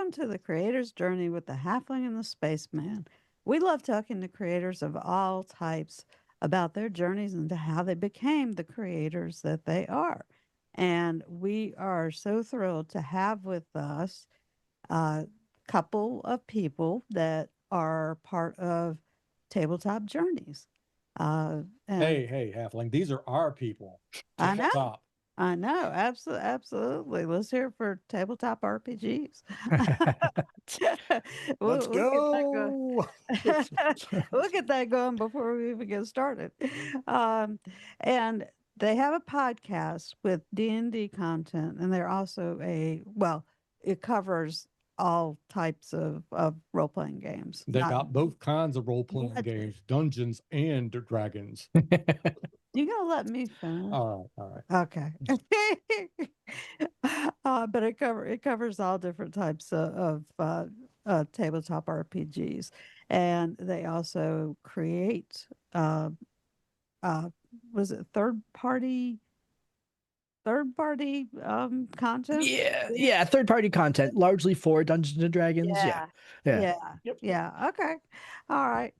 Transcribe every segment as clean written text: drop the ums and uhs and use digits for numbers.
Welcome to the Creator's Journey with the Halfling and the Spaceman. We love talking to creators of all types about their journeys and how they became the creators that they are. And we are so thrilled to have with us a couple of people that are part of Tabletop Journeys. And Hey, Halfling, these are our people. I know. Tabletop. I know, absolutely. Let's hear it for tabletop RPGs. Let's We'll get that going. go. We'll get that going before we even get started. Um, and they have a podcast with D&D content, and they're also it covers all types of role-playing games. They Not got both kinds of role-playing What? games, Dungeons and Dragons. You gonna let me finish? All right. Okay. But it covers all different types of tabletop RPGs, and they also create uh, was it third party content? Yeah, third party content, largely for Dungeons and Dragons. Yeah. Yeah, Yep. yeah. Okay, all right.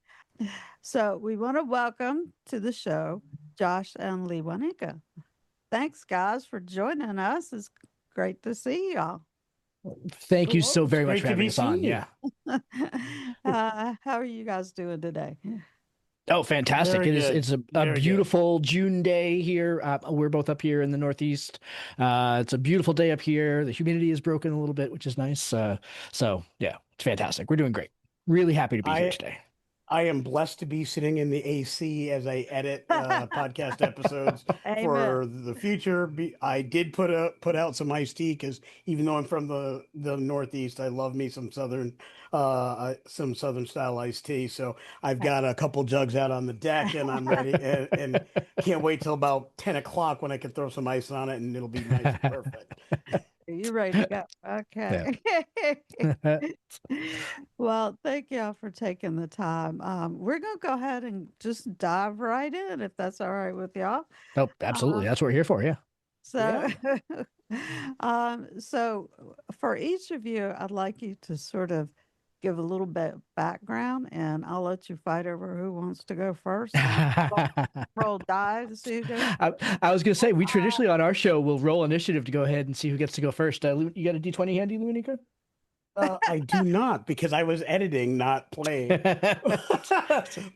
So we want to welcome to the show Josh and Lewanika. Thanks, guys, for joining us. It's great to see y'all. Thank you so It's very much great for to having be us on. seeing you. Yeah. How are you guys doing today? Oh, fantastic. Very good. It's a Very good. beautiful June day here. We're both up here in the Northeast. It's a beautiful day up here. The humidity is broken a little bit, which is nice. So yeah, it's fantastic. We're doing great. Really happy to be here today. I am blessed to be sitting in the AC as I edit podcast episodes Amen. for the future. I did put out some iced tea because even though I'm from the Northeast, I love me some Southern style iced tea. So I've got a couple jugs out on the deck, and I'm ready and can't wait till about 10 o'clock when I can throw some ice on it, and it'll be nice and perfect. You ready to go? Okay. Well, thank y'all for taking the time. We're gonna go ahead and just dive right in, if that's all right with y'all. Oh, absolutely. That's what we're here for. Yeah. So, so for each of you, I'd like you to sort of give a little bit of background, and I'll let you fight over who wants to go first. Roll die to see who goes. I was going to say, we traditionally on our show will roll initiative to go ahead and see who gets to go first. You got a D20 handy, Lewanika? I do not, because I was editing, not playing.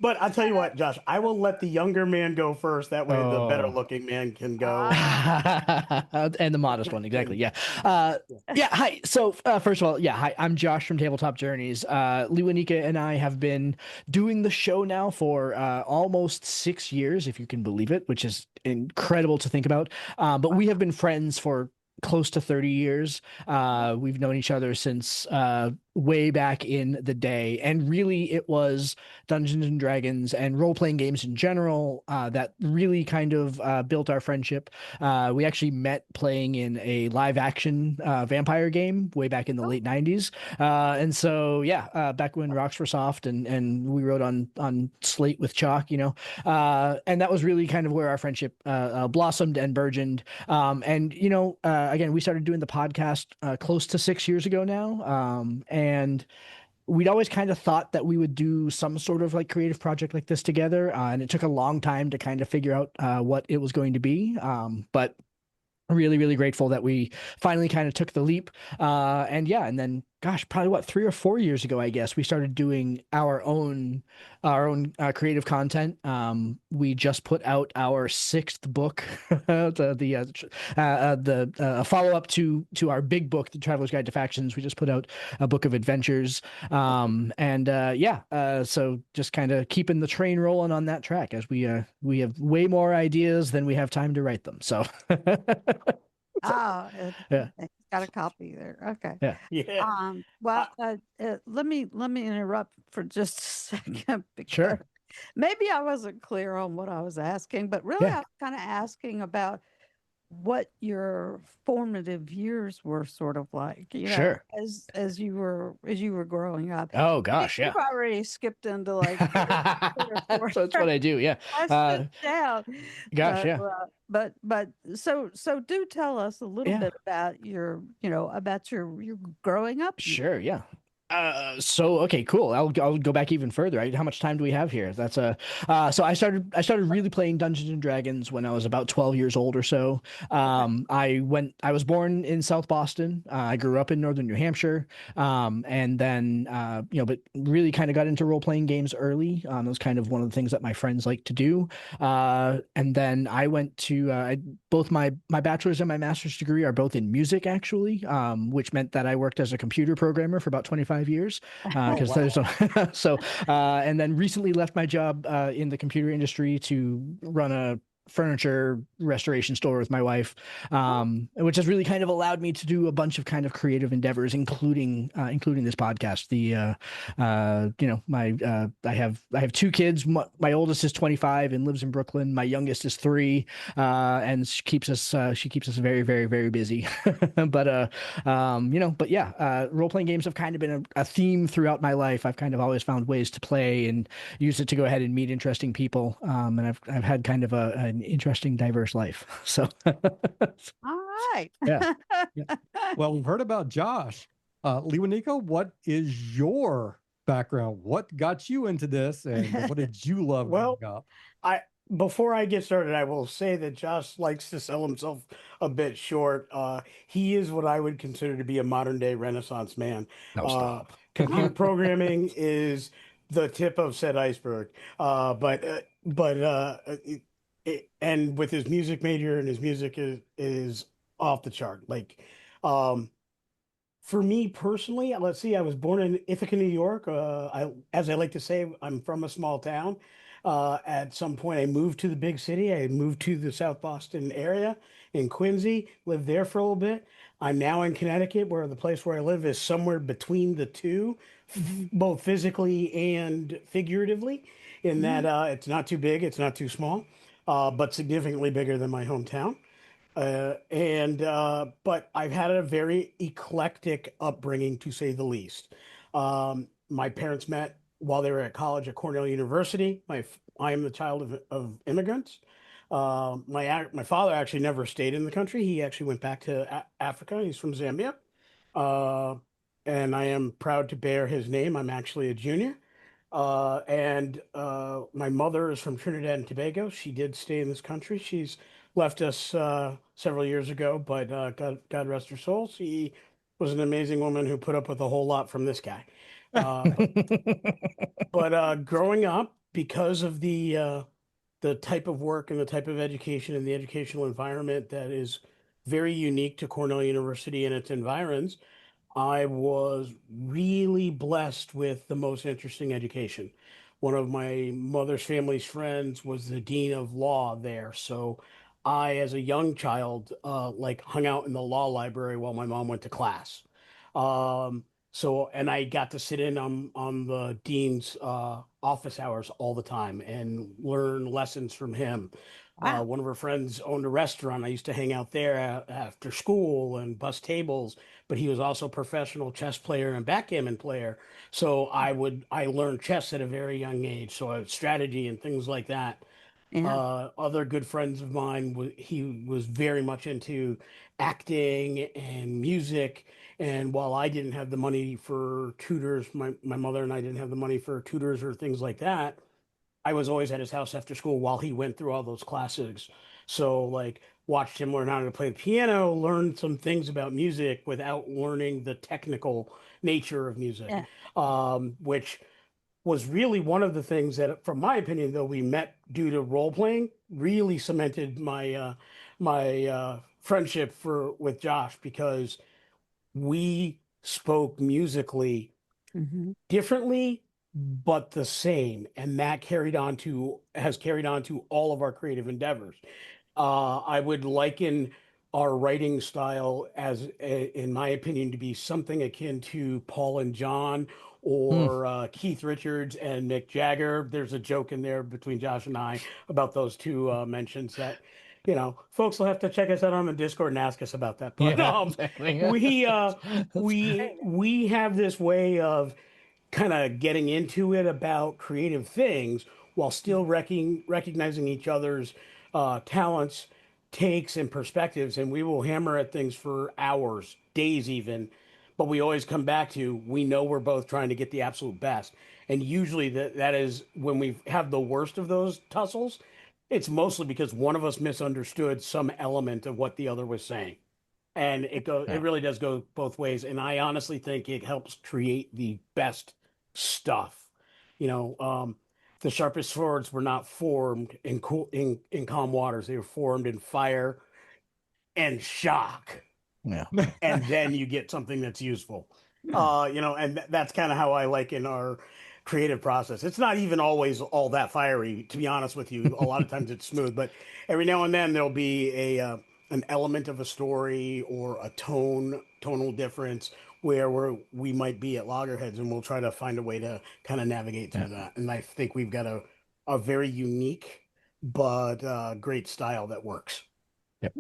But I'll tell you what, Josh, I will let the younger man go first. That way the better looking man can go. And the modest one, exactly. Yeah. Hi. So first of all, hi, I'm Josh from Tabletop Journeys. Lewanika and I have been doing the show now for almost 6 years, if you can believe it, which is incredible to think about. But we have been friends for close to 30 years. We've known each other since way back in the day, and really it was Dungeons and Dragons and role-playing games in general that really kind of built our friendship. We actually met playing in a live action vampire game way back in the late 90s, and so back when rocks were soft and we wrote on slate with chalk, and that was really kind of where our friendship blossomed and burgeoned. Again, we started doing the podcast close to 6 years ago now, and we'd always kind of thought that we would do some sort of like creative project like this together, and it took a long time to kind of figure out what it was going to be, but really, really grateful that we finally kind of took the leap. And then, gosh, probably 3 or 4 years ago, I guess, we started doing our own creative content. We just put out our 6th book, the follow up to our big book, The Traveler's Guide to Factions. We just put out a book of adventures. So just kind of keeping the train rolling on that track as we have way more ideas than we have time to write them. So. Oh, Yeah. it's got a copy there. Okay. Yeah. Let me interrupt for just a second because Sure. maybe I wasn't clear on what I was asking, but really Yeah. I was kind of asking about what your formative years were sort of like, Sure. as you were growing up. Oh You, gosh, you've yeah. already skipped into like three or four So that's what I do. Yeah. questions Uh, down. gosh, So, yeah. so do tell us a little Yeah. bit about your, about your growing up years. Sure, yeah. So okay, cool. I'll go back even further. Right? How much time do we have here? That's a so I started really playing Dungeons and Dragons when I was about 12 years old or so. Okay. I was born in South Boston. I grew up in northern New Hampshire. And then but really kind of got into role playing games early. It was kind of one of the things that my friends like to do. And then I went to both my bachelor's and my master's degree are both in music actually, which meant that I worked as a computer programmer for about 25 years Oh, because wow. there's so and then recently left my job in the computer industry to run a furniture restoration store with my wife, which has really kind of allowed me to do a bunch of kind of creative endeavors, including this podcast. I have two kids. My oldest is 25 and lives in Brooklyn. My youngest is 3, and she keeps us very, very, very busy. But yeah, role playing games have kind of been a theme throughout my life. I've kind of always found ways to play and use it to go ahead and meet interesting people. And I've had kind of an interesting, diverse life. So All right. yeah. Yeah. Well, we've heard about Josh. Lewanika, what is your background? What got you into this, and what did you love Well, growing up? I before I get started, I will say that Josh likes to sell himself a bit short. He is what I would consider to be a modern day Renaissance man. No, Uh, stop. Computer programming is the tip of said iceberg. And with his music major, and his music is off the chart. Like, um, for me personally, let's see, I was born in Ithaca, New York. As I like to say, I'm from a small town. At some point, I moved to the big city. I moved to the South Boston area in Quincy, lived there for a little bit. I'm now in Connecticut, where the place where I live is somewhere between the two, Mhm. both physically and figuratively, in that Mhm. it's not too big, it's not too small, but significantly bigger than my hometown. But I've had a very eclectic upbringing, to say the least. My parents met while they were at college at Cornell University. I am the child of immigrants. My father actually never stayed in the country. He actually went back to Africa. He's from Zambia. Uh, and I am proud to bear his name. I'm actually a junior. And My mother is from Trinidad and Tobago. She did stay in this country. She's left us several years ago, but God rest her soul. She was an amazing woman who put up with a whole lot from this guy. Uh, but Growing up, because of the type of work and the type of education and the educational environment that is very unique to Cornell University and its environs, I was really blessed with the most interesting education. One of my mother's family's friends was the dean of law there. So I, as a young child, like hung out in the law library while my mom went to class. And I got to sit in on the dean's office hours all the time and learn lessons from him. Wow. One of her friends owned a restaurant. I used to hang out there after school and bus tables, but he was also a professional chess player and backgammon player. So I learned chess at a very young age. So I strategy and things like that. Yeah. Other good friends of mine, he was very much into acting and music. And while I didn't have the money for tutors, my mother and I didn't have the money for tutors or things like that. I was always at his house after school while he went through all those classes. So like watched him learn how to play the piano, learned some things about music without learning the technical nature of music, Yeah. which was really one of the things that, from my opinion, though we met due to role playing, really cemented my friendship for with Josh because we spoke musically Hmm. differently but the same, and that carried on to has carried on to all of our creative endeavors. I would liken our writing style in my opinion, to be something akin to Paul and John Hmm. or Keith Richards and Mick Jagger. There's a joke in there between Josh and I about those two mentions that folks will have to check us out on the Discord and ask us about that. But exactly. we have this way of kind of getting into it about creative things while still recognizing each other's talents, takes, and perspectives. And we will hammer at things for hours, days, even. But we always come back to we know we're both trying to get the absolute best. And usually that is when we have the worst of those tussles. It's mostly because one of us misunderstood some element of what the other was saying, and it really does go both ways. And I honestly think it helps create the best stuff. The sharpest swords were not formed in calm waters; they were formed in fire and shock, Yeah. and then you get something that's useful. And that's kind of how I like in our creative process. It's not even always all that fiery, to be honest with you. A lot of times it's smooth, but every now and then there'll be an element of a story or a tonal difference where we might be at loggerheads, and we'll try to find a way to kind of navigate through that. And I think we've got a very unique but great style that works. Yep.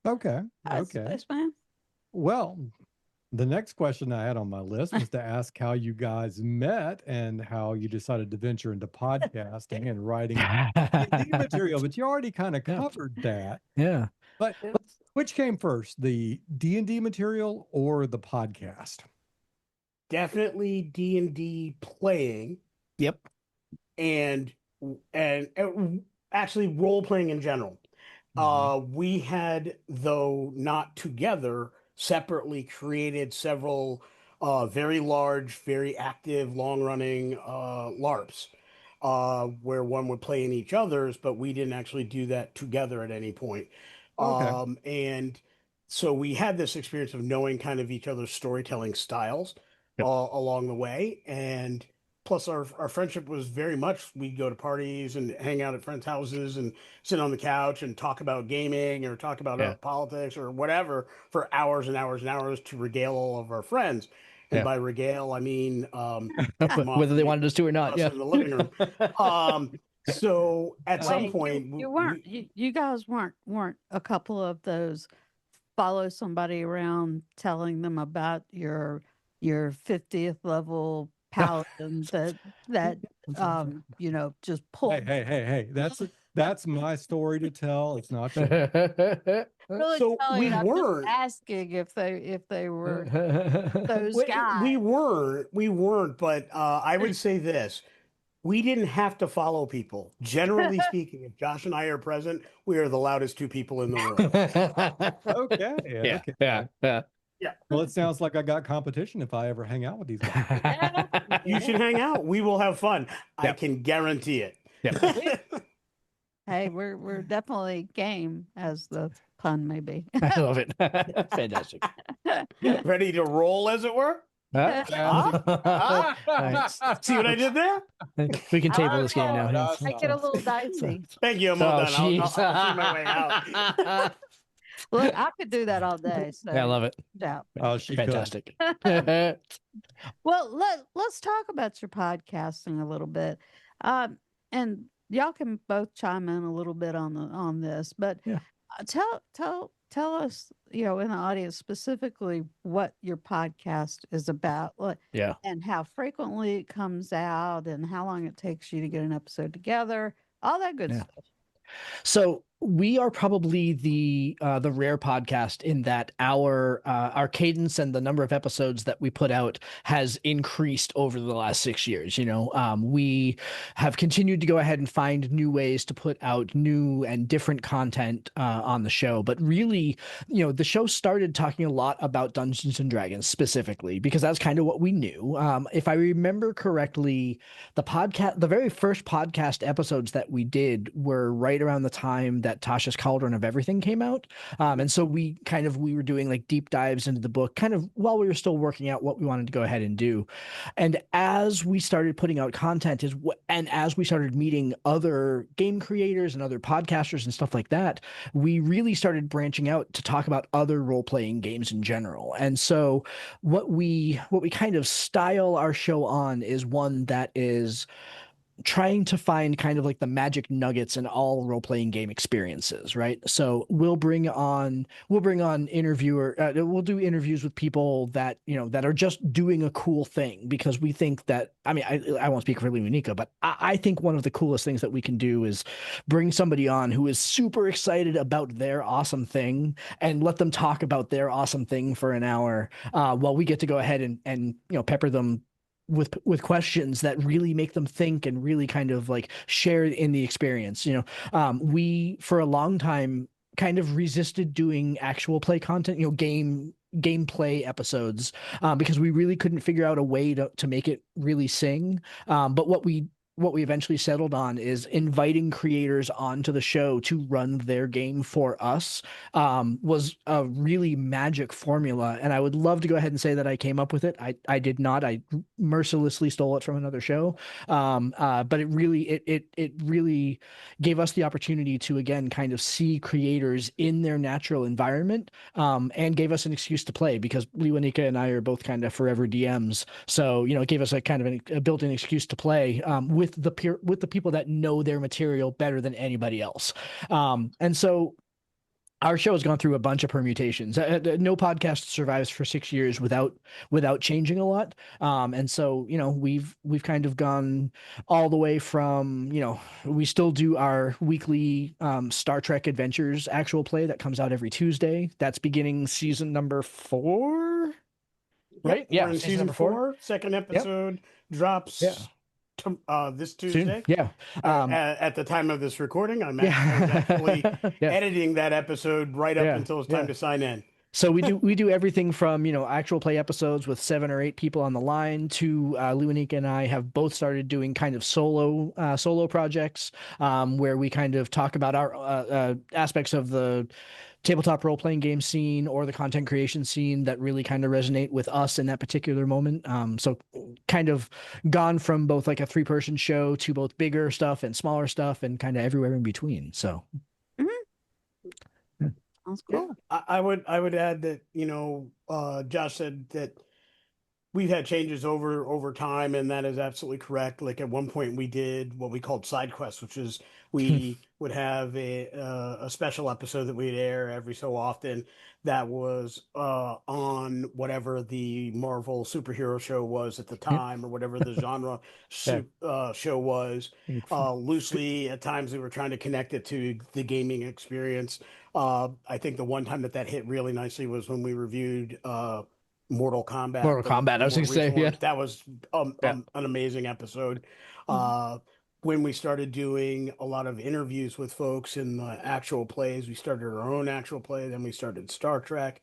Okay. Spaceman? Well, the next question I had on my list was to ask how you guys met and how you decided to venture into podcasting and writing D&D material, but you already kind of covered that. Yeah. But which came first, the D&D material or the podcast? Definitely D&D playing. Yep. And actually role playing in general. We had, though not together, separately created several very large, very active, long running LARPs where one would play in each other's, but we didn't actually do that together at any point. Okay. And so we had this experience of knowing kind of each other's storytelling styles along the way. And plus our friendship was very much, we'd go to parties and hang out at friends' houses and sit on the couch and talk about gaming or talk about politics or whatever for hours and hours and hours to regale all of our friends. And by regale, I mean whether they wanted us to or not. In the living room. So at some point, you guys weren't a couple of those follow somebody around telling them about your 50th level paladin that just pull. Hey, that's my story to tell. It's not yours. Really, so we weren't asking if they were those guys. We weren't, but I would say this: we didn't have to follow people. Generally speaking, if Josh and I are present, we are the loudest two people in the room. Okay. Yeah. Well, it sounds like I got competition if I ever hang out with these guys. You should hang out. We will have fun. I can guarantee it. Hey, we're definitely game, as the pun may be. I love it. Fantastic. Ready to roll, as it were? Nice. See what I did there? We can table this game now. Make it a little dicey. Thank you. I'm all done. I'll see my way out. Look, I could do that all day. So I love it. Doubt. Oh, she Fantastic. Well, let's talk about your podcasting a little bit, and y'all can both chime in a little bit on this. But tell us, in the audience specifically, what your podcast is about, and how frequently it comes out, and how long it takes you to get an episode together, all that good stuff. So we are probably the rare podcast in that our cadence and the number of episodes that we put out has increased over the last 6 years. We have continued to go ahead and find new ways to put out new and different content on the show. But really, the show started talking a lot about Dungeons and Dragons specifically because that's kind of what we knew. If I remember correctly, the very first podcast episodes that we did were right around the time that Tasha's Cauldron of Everything came out. And so we were doing like deep dives into the book kind of while we were still working out what we wanted to go ahead and do. And as we started putting out content and as we started meeting other game creators and other podcasters and stuff like that, we really started branching out to talk about other role-playing games in general. And so what we kind of style our show on is one that is trying to find kind of like the magic nuggets in all role-playing game experiences, right? So we'll bring on we'll do interviews with people that, you know, that are just doing a cool thing, because we think that, I mean, I won't speak for Lewanika, but I think one of the coolest things that we can do is bring somebody on who is super excited about their awesome thing and let them talk about their awesome thing for an hour, while we get to go ahead and you know, pepper them with questions that really make them think and really kind of like share in the experience. You know, we for a long time kind of resisted doing actual play content, you know, gameplay episodes, because we really couldn't figure out a way to make it really sing. But what we eventually settled on is inviting creators onto the show to run their game for us, was a really magic formula. And I would love to go ahead and say that I came up with it. I did not. I mercilessly stole it from another show. But it really gave us the opportunity to, again, kind of see creators in their natural environment, and gave us an excuse to play, because Lewanika and I are both kind of forever DMs. So, you know, it gave us a kind of a built-in excuse to play, with the people that know their material better than anybody else. And so our show has gone through a bunch of permutations. No podcast survives for 6 years without changing a lot. And so, you know, we've kind of gone all the way from, you know, we still do our weekly Star Trek Adventures actual play that comes out every Tuesday. That's beginning season number 4, right? We're Yeah, in season number 4. 4. Second episode drops Yeah. this Soon. Tuesday. Yeah. At the time of this recording, I was Yeah. actually Yeah. editing that episode right up Yeah. until it's time Yeah. to sign in. So we do everything from, you know, actual play episodes with 7 or 8 people on the line to Lewanika and I have both started doing kind of solo projects, where we kind of talk about our aspects of the tabletop role playing game scene or the content creation scene that really kind of resonate with us in that particular moment. So kind of gone from both like a 3-person show to both bigger stuff and smaller stuff and kind of everywhere in between. So Sounds Yeah, cool. I would add that, you know, Josh said that we've had changes over time, and that is absolutely correct. Like at one point, we did what we called side quests, which is we would have a special episode that we'd air every so often that was on whatever the Marvel superhero show was at the time, or whatever the genre show was. Loosely, at times, we were trying to connect it to the gaming experience. I think the one time that hit really nicely was when we reviewed Mortal Kombat, Mortal Kombat, the I was more gonna say, recent yeah. one. That was Yeah. an amazing episode. When we started doing a lot of interviews with folks in the actual plays, we started our own actual play. Then we started Star Trek,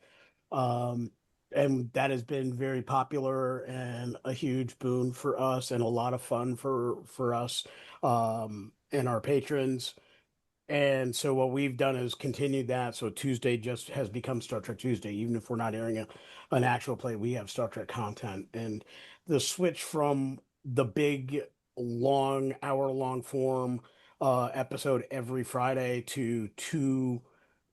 um, and that has been very popular and a huge boon for us, and a lot of fun for us and our patrons. And so what we've done is continued that. So Tuesday just has become Star Trek Tuesday. Even if we're not airing an actual play, we have Star Trek content. And the switch from the big, long, hour-long form episode every Friday to 2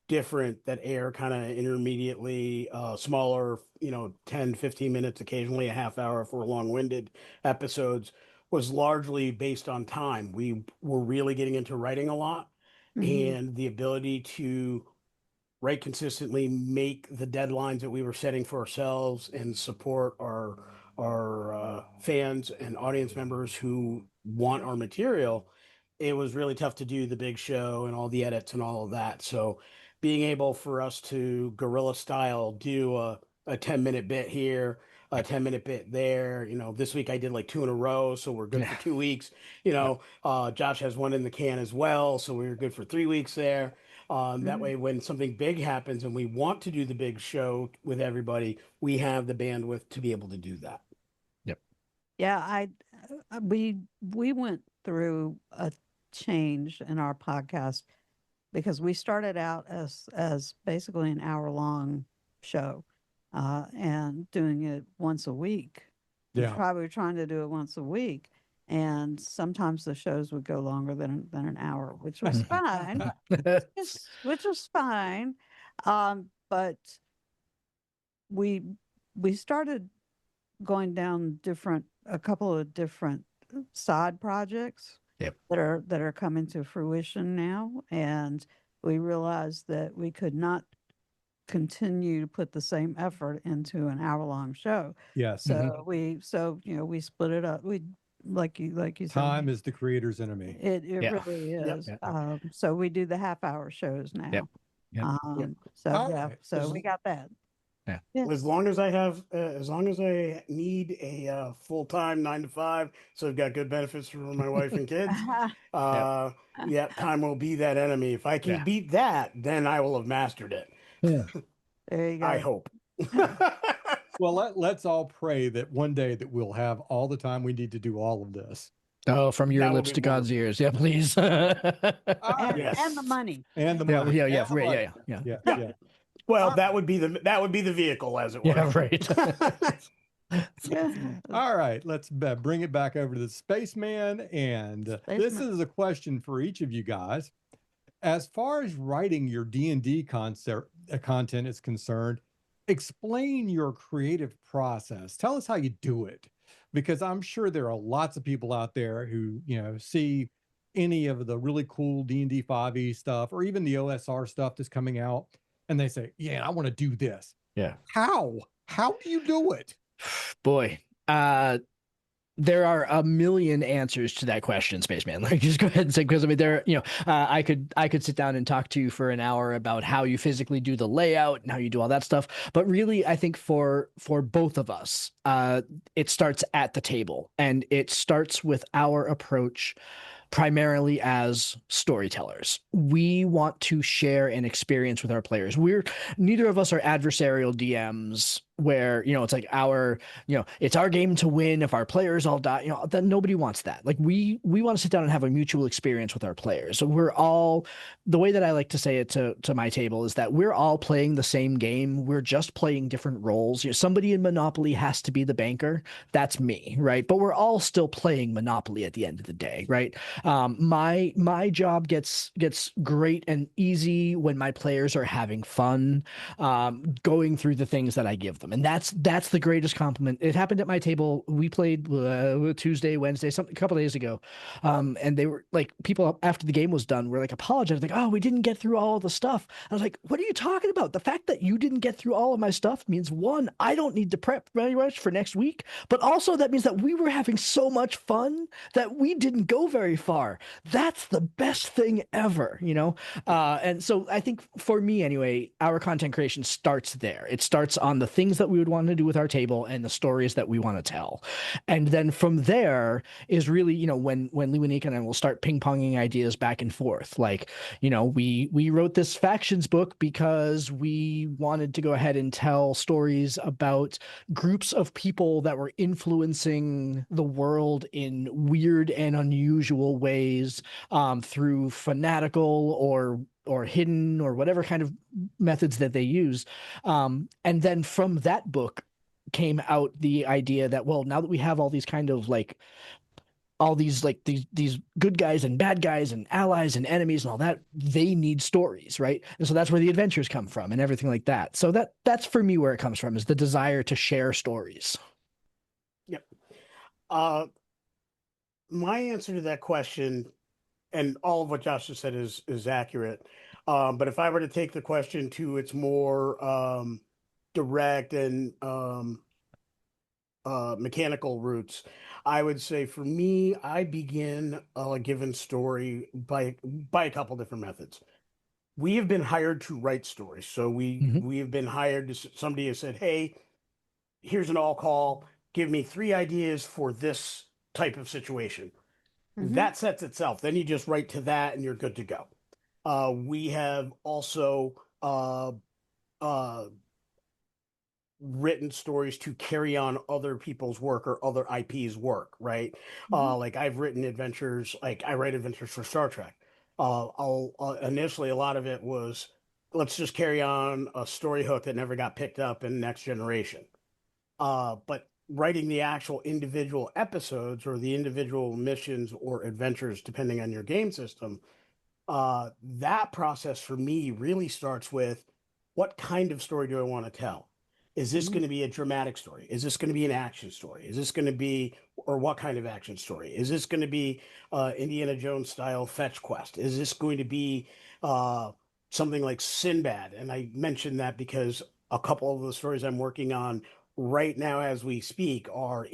different that air kind of intermediately, smaller, you know, 10, 15 minutes, occasionally a half hour for long-winded episodes, was largely based on time. We were really getting into writing a lot, Mhm. and the ability to write consistently, make the deadlines that we were setting for ourselves, and support our fans and audience members who want our material. It was really tough to do the big show and all the edits and all of that. So being able for us to guerrilla style do a 10-minute bit here, a 10-minute bit there. You know, this week I did like 2 in a row, so we're good Yeah. for 2 weeks. You Yep. know, Josh has one in the can as well, so we were good for 3 weeks there. That Mhm. way, when something big happens and we want to do the big show with everybody, we have the bandwidth to be able to do that. Yep. Yeah, we went through a change in our podcast because we started out as basically an hour long show, and doing it once a week. Yeah. We were trying to do it once a week, and sometimes the shows would go longer than an hour, which was fine. Which was fine. But we we started going down a couple of different side projects Yep. that are coming to fruition now, and we realized that we could not continue to put the same effort into an hour-long show. Yes. So we split it up. We like you said, Time is the creator's enemy. it Yeah. really Yep. is. Yeah. So we do the half-hour shows now. Yep. Yep. So All yeah, right. so we got that. Yeah. Yeah. As long as I have, as long as I need a full-time 9 to 5, so I've got good benefits for my wife and kids. Yeah, time will be that enemy. If I can Yeah. beat that, then I will have mastered it. There you go. I hope. Well, let's all pray that one day that we'll have all the time we need to do all of this. Oh, from your That would lips be to God's wonderful. ears. Yeah, please. And, Yes. and the money. And the Yeah, money. yeah, And the right, money. yeah. Yeah. Yeah. Yeah. Well, that would be the vehicle, as it were. Yeah, right. All right, let's bring it back over to the spaceman. And this Spaceman. is a question for each of you guys. As far as writing your D&D content is concerned, explain your creative process. Tell us how you do it, because I'm sure there are lots of people out there who, see any of the really cool D&D 5e stuff or even the OSR stuff that's coming out, and they say, yeah, I want to do this. Yeah. How do you do it? Boy, there are a million answers to that question, Spaceman. Like, just go ahead and say, because I mean, I could sit down and talk to you for an hour about how you physically do the layout and how you do all that stuff. But really, I think for both of us, it starts at the table, and it starts with our approach primarily as storytellers. We want to share an experience with our players. Neither of us are adversarial DMs where, it's like it's our game to win. If our players all die, then nobody wants that. Like we want to sit down and have a mutual experience with our players. So we're all, the way that I like to say it to my table is that we're all playing the same game. We're just playing different roles. Somebody in Monopoly has to be the banker. That's me, right? But we're all still playing Monopoly at the end of the day, right? My job gets great and easy when my players are having fun, going through the things that I give them, and that's the greatest compliment. It happened at my table. We played Tuesday, Wednesday, a couple days ago, and they were like, people after the game was done were like apologizing, like, oh, we didn't get through all of the stuff. I was like, what are you talking about? The fact that you didn't get through all of my stuff means, one, I don't need to prep very much for next week, but also that means that we were having so much fun that we didn't go very far. That's the best thing ever, and so I think for me anyway, our content creation starts there. It starts on the things that we would want to do with our table and the stories that we want to tell, and then from there is really, when Lewanika and I will start ping-ponging ideas back and forth. Like, we wrote this factions book because we wanted to go ahead and tell stories about groups of people that were influencing the world in weird and unusual ways, through fanatical or hidden or whatever kind of methods that they use. And then from that book came out the idea that, well, now that we have all these kind of like all these like these good guys and bad guys and allies and enemies and all that, they need stories, right? And so that's where the adventures come from and everything like that. So that's for me where it comes from, is the desire to share stories. Yep. My answer to that question, and all of what Josh just said is accurate. But if I were to take the question to its more direct and mechanical roots, I would say for me, I begin a given story by a couple different methods. We have been hired to write stories, so we have been hired to, somebody has said, "Hey, here's an all call. Give me 3 ideas for this type of situation." That sets itself. Then you just write to that and you're good to go. We have also written stories to carry on other people's work or other IP's work, right? Like I've written adventures, like I write adventures for Star Trek. Initially, a lot of it was, let's just carry on a story hook that never got picked up in Next Generation. But writing the actual individual episodes or the individual missions or adventures, depending on your game system, that process for me really starts with, what kind of story do I want to tell? Is this going to be a dramatic story? Is this going to be an action story? Is this going to be, or what kind of action story? Is this going to be Indiana Jones style fetch quest? Is this going to be something like Sinbad? And I mentioned that because a couple of the stories I'm working on right now as we speak are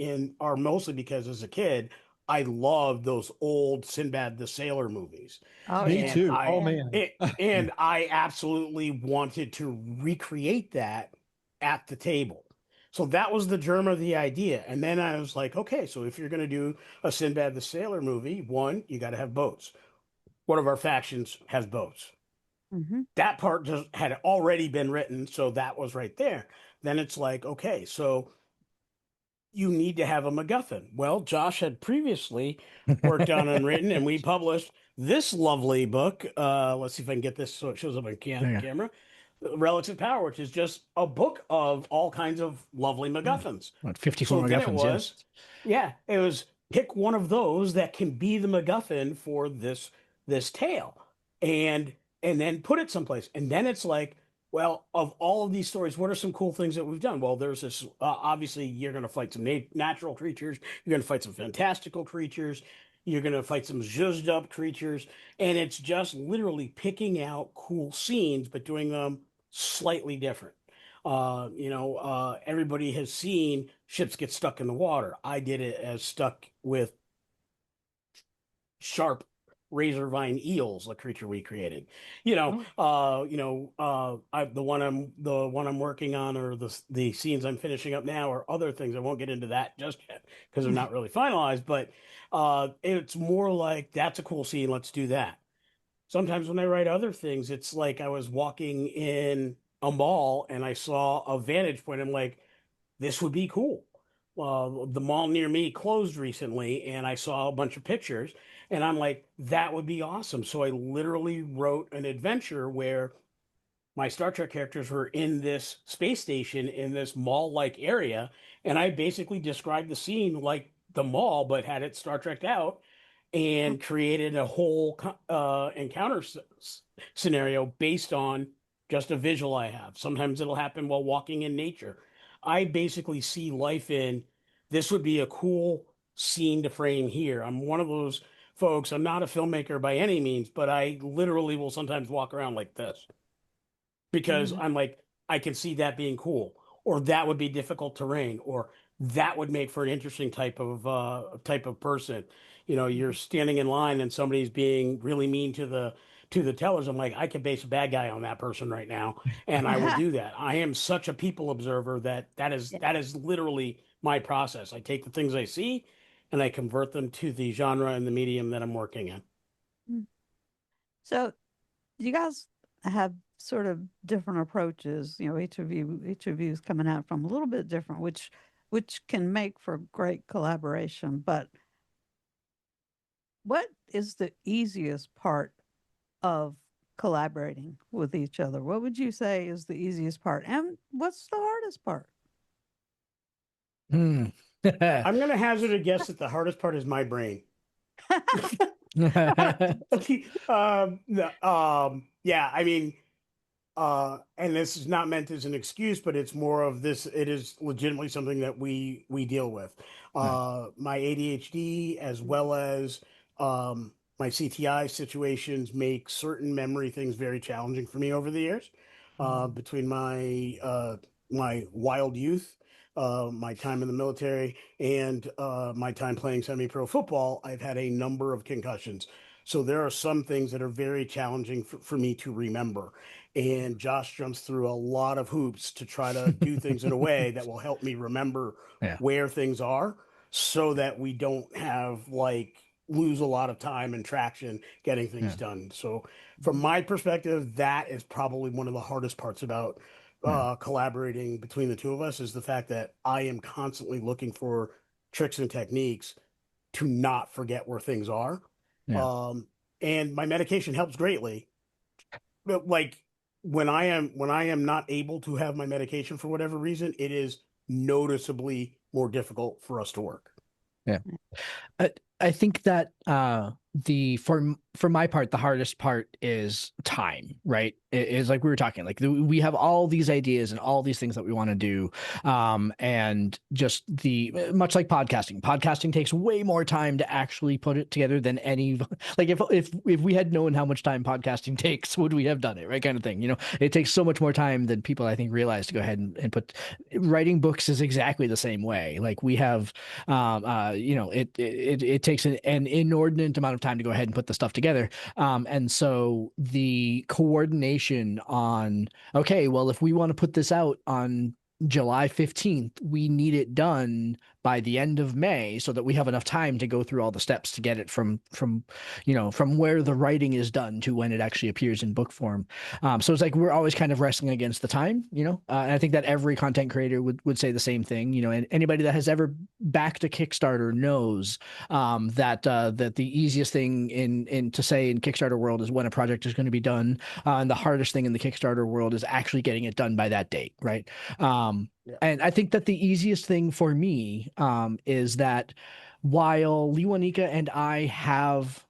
mostly because as a kid I loved those old Sinbad the Sailor movies. Oh Me yeah. too. I Oh Yeah. man. and I absolutely wanted to recreate that at the table. So that was the germ of the idea. And then I was like, okay, so if you're going to do a Sinbad the Sailor movie, one, you got to have boats. One of our factions has boats. Hmm. That part just had already been written, so that was right there. Then it's like, okay, so you need to have a MacGuffin. Well, Josh had previously worked on and written, and we published this lovely book. Let's see if I can get this so it shows up on Yeah. camera. Relative Power, which is just a book of all kinds of lovely MacGuffins. What, 54 So then it MacGuffins? was, yeah, it was pick one of those that can be the MacGuffin for this tale, and and then put it someplace. And then it's like, well, of all of these stories, what are some cool things that we've done? Well, there's this. Obviously, you're going to fight some natural creatures. You're going to fight some fantastical creatures. You're going to fight some zhuzhed up creatures, and it's just literally picking out cool scenes, but doing them slightly different. Everybody has seen ships get stuck in the water. I did it as stuck with sharp razor vine eels, a creature we created. The one I'm working on, or the scenes I'm finishing up now, or other things. I won't get into that just yet because they're not really finalized. But it's more like that's a cool scene. Let's do that. Sometimes when I write other things, it's like I was walking in a mall and I saw a vantage point. I'm like, this would be cool. The mall near me closed recently, and I saw a bunch of pictures, and I'm like, that would be awesome. So I literally wrote an adventure where my Star Trek characters were in this space station in this mall-like area, and I basically described the scene like the mall, but had it Star Trek out and created a whole encounter scenario based on just a visual I have. Sometimes it'll happen while walking in nature. I basically see life in this would be a cool scene to frame here. I'm one of those folks. I'm not a filmmaker by any means, but I literally will sometimes walk around like this because Hmm. I'm like, I can see that being cool, or that would be difficult terrain, or that would make for an interesting type of person. You're standing in line and somebody's being really mean to the tellers. I'm like, I can base a bad guy on that person right now, and I will do that. I am such a people observer that is literally my process. I take the things I see and I convert them to the genre and the medium that I'm working in. So you guys have sort of different approaches. Each of you is coming out from a little bit different, which can make for great collaboration. But what is the easiest part of collaborating with each other? What would you say is the easiest part? And what's the hardest part? Hmm. I'm going to hazard a guess that the hardest part is my brain. Yeah, I mean, and this is not meant as an excuse, but it's more of this. It is legitimately something that we deal with. My ADHD as well as my CTI situations make certain memory things very challenging for me over the years. Between my wild youth, my time in the military, and my time playing semi-pro football, I've had a number of concussions. So there are some things that are very challenging for me to remember. And Josh jumps through a lot of hoops to try to do things in a way that will help me remember Yeah. where things are so that we don't have like lose a lot of time and traction getting things Yeah. done. So from my perspective, that is probably one of the hardest parts about Yeah. collaborating between the two of us is the fact that I am constantly looking for tricks and techniques to not forget where things are. Yeah. And my medication helps greatly. But like when I am not able to have my medication for whatever reason, it is noticeably more difficult for us to work. Yeah. I think that for my part, the hardest part is time, right? It is like we were talking, like we have all these ideas and all these things that we want to do, and just much like podcasting takes way more time to actually put it together than any like if we had known how much time podcasting takes, would we have done it, right? Kind of thing, it takes so much more time than people I think realize to go ahead and put. Writing books is exactly the same way. Like we have, it takes an inordinate amount of time to go ahead and put the stuff together. And so the coordination on, okay, well, if we want to put this out on July 15th, we need it done by the end of May so that we have enough time to go through all the steps to get it from where the writing is done to when it actually appears in book form. So it's like we're always kind of wrestling against the time, and I think that every content creator would say the same thing, and anybody that has ever backed a Kickstarter knows that the easiest thing in to say in Kickstarter world is when a project is going to be done, and the hardest thing in the Kickstarter world is actually getting it done by that date, right? And I think that the easiest thing for me is that while Lewanika and I have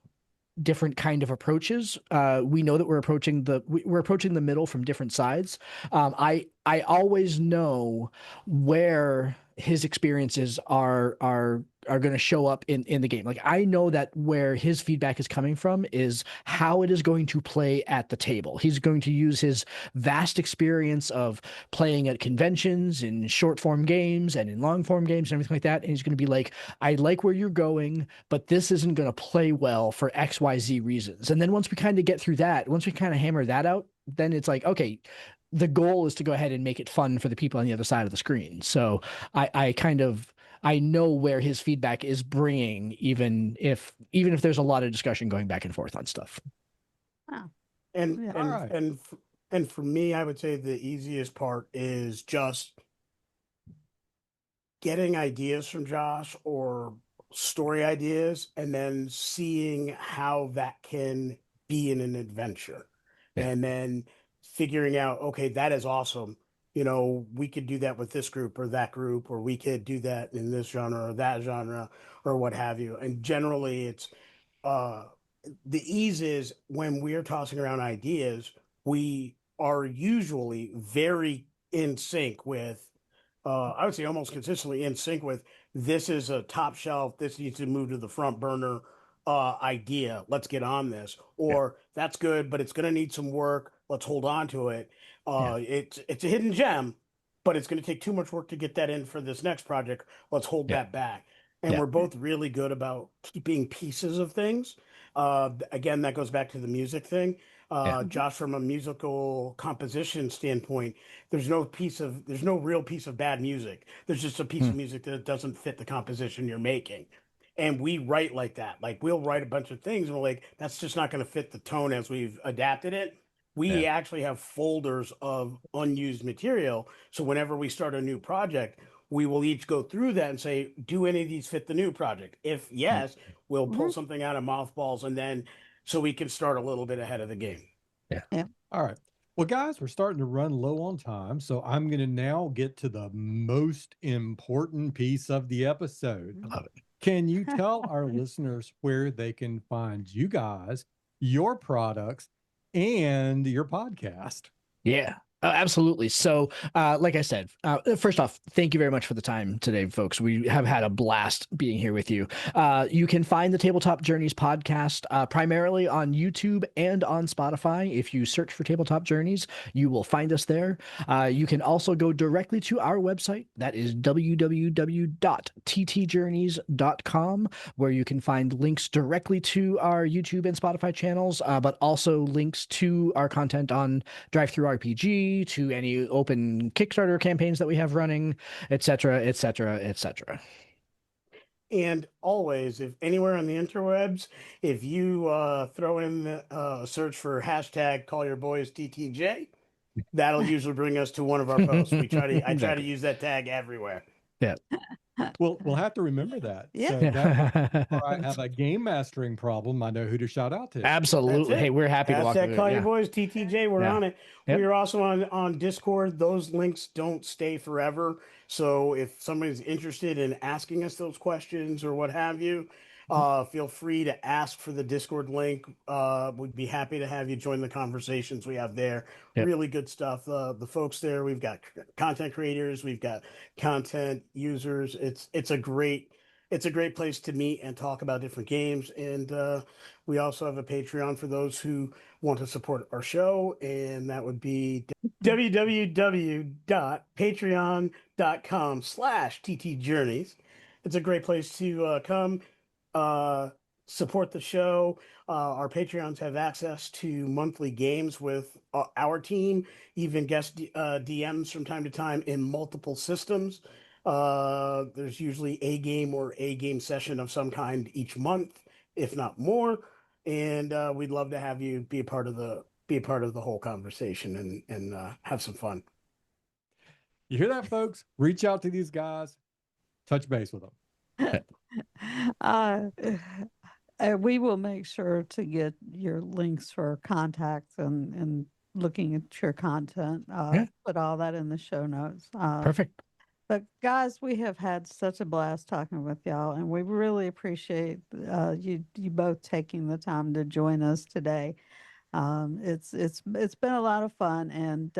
different kind of approaches, we know that we're approaching the middle from different sides. I always know where his experiences are going to show up in the game. Like I know that where his feedback is coming from is how it is going to play at the table. He's going to use his vast experience of playing at conventions, in short form games and in long form games and everything like that. And he's going to be like, I like where you're going, but this isn't going to play well for XYZ reasons. And then once we kind of get through that, once we kind of hammer that out, then it's like, okay, the goal is to go ahead and make it fun for the people on the other side of the screen. So I know where his feedback is bringing, even if there's a lot of discussion going back and forth on stuff. Wow. And Yeah. and Alright. and for me, I would say the easiest part is just getting ideas from Josh or story ideas and then seeing how that can be in an adventure. Yeah. And then figuring out, okay, that is awesome. We could do that with this group or that group, or we could do that in this genre or that genre or what have you. And generally it's uh the ease is when we're tossing around ideas, we are usually very in sync with, I would say almost consistently in sync with, this is a top shelf, this needs to move to the front burner idea. Let's get on this. Or that's good, but it's going to need some work. Let's hold on to it. It's a hidden gem, but it's going to take too much work to get that in for this next project. Let's hold that back. And Yeah. we're both really good about keeping pieces of things. Again, that goes back to the music thing. Josh, from a musical composition standpoint, there's no real piece of bad music. There's just a piece of music that doesn't fit the composition you're making. And we write like that. Like we'll write a bunch of things and we're like, that's just not going to fit the tone as we've adapted it. We actually have folders of unused material. So whenever we start a new project, we will each go through that and say, do any of these fit the new project? If yes, we'll pull something out of mothballs, and then so we can start a little bit ahead of the game. All right. Well, guys, we're starting to run low on time, so I'm going to now get to the most important piece of the episode. Love it. Can you tell our listeners where they can find you guys, your products, and your podcast? Yeah. Absolutely. So, like I said, first off, thank you very much for the time today, folks. We have had a blast being here with you. You can find the Tabletop Journeys podcast primarily on YouTube and on Spotify. If you search for Tabletop Journeys, you will find us there. You can also go directly to our website. That is www.ttjourneys.com, where you can find links directly to our YouTube and Spotify channels, but also links to our content on DriveThruRPG, to any open Kickstarter campaigns that we have running, etc., etc., etc. And always, if anywhere on the interwebs, if you throw in the search for hashtag call your boys TTJ, that'll usually bring us to one of our posts. I try to Exactly. use that tag everywhere. Yeah. We'll have to remember that. Yeah. So that or I have a game mastering problem, I know who to shout out to. Absolutely. Hey, we're happy to walk Hashtag through call it. your boys TTJ. We're on it. Yep. We're also on Discord. Those links don't stay forever. So if somebody's interested in asking us those questions or what have you, Feel free to ask for the Discord link. We'd be happy to have you join the conversations we have there. Yep. Really good stuff. The folks there, we've got content creators, we've got content users. It's a great place to meet and talk about different games. And we also have a Patreon for those who want to support our show, and that would be www.patreon.com/ttjourneys. It's a great place to come support the show. Our Patreons have access to monthly games with our team, even guest DMs from time to time in multiple systems. There's usually a game or a game session of some kind each month, if not more. And we'd love to have you be a part of the whole conversation and have some fun. You hear that, folks? Reach out to these guys, touch base with them. We will make sure to get your links for contacts and looking at your content. Yeah. Put all that in the show notes. Perfect. But guys, we have had such a blast talking with y'all, and we really appreciate you both taking the time to join us today. It's been a lot of fun, and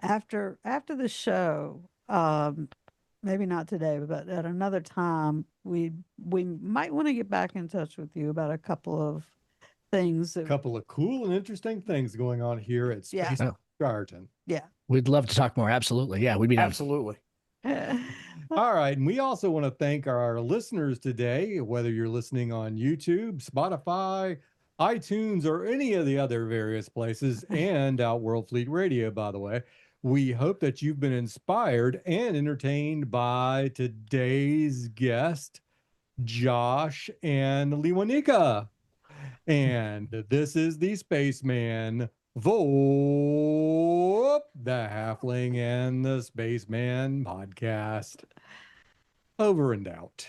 after the show, maybe not today, but at another time, we might want to get back in touch with you about a couple of things. A couple of cool and interesting things going on here at Space Yeah. Garden. Yeah. We'd love to talk more. Absolutely. Yeah, we'd be down. Absolutely. All right. And we also want to thank our listeners today, whether you're listening on YouTube, Spotify, iTunes, or any of the other various places, and Outworld Fleet Radio, by the way. We hope that you've been inspired and entertained by today's guest, Josh and Lewanika. And this is the Spaceman, Vope, the Halfling and the Spaceman podcast. Over and out.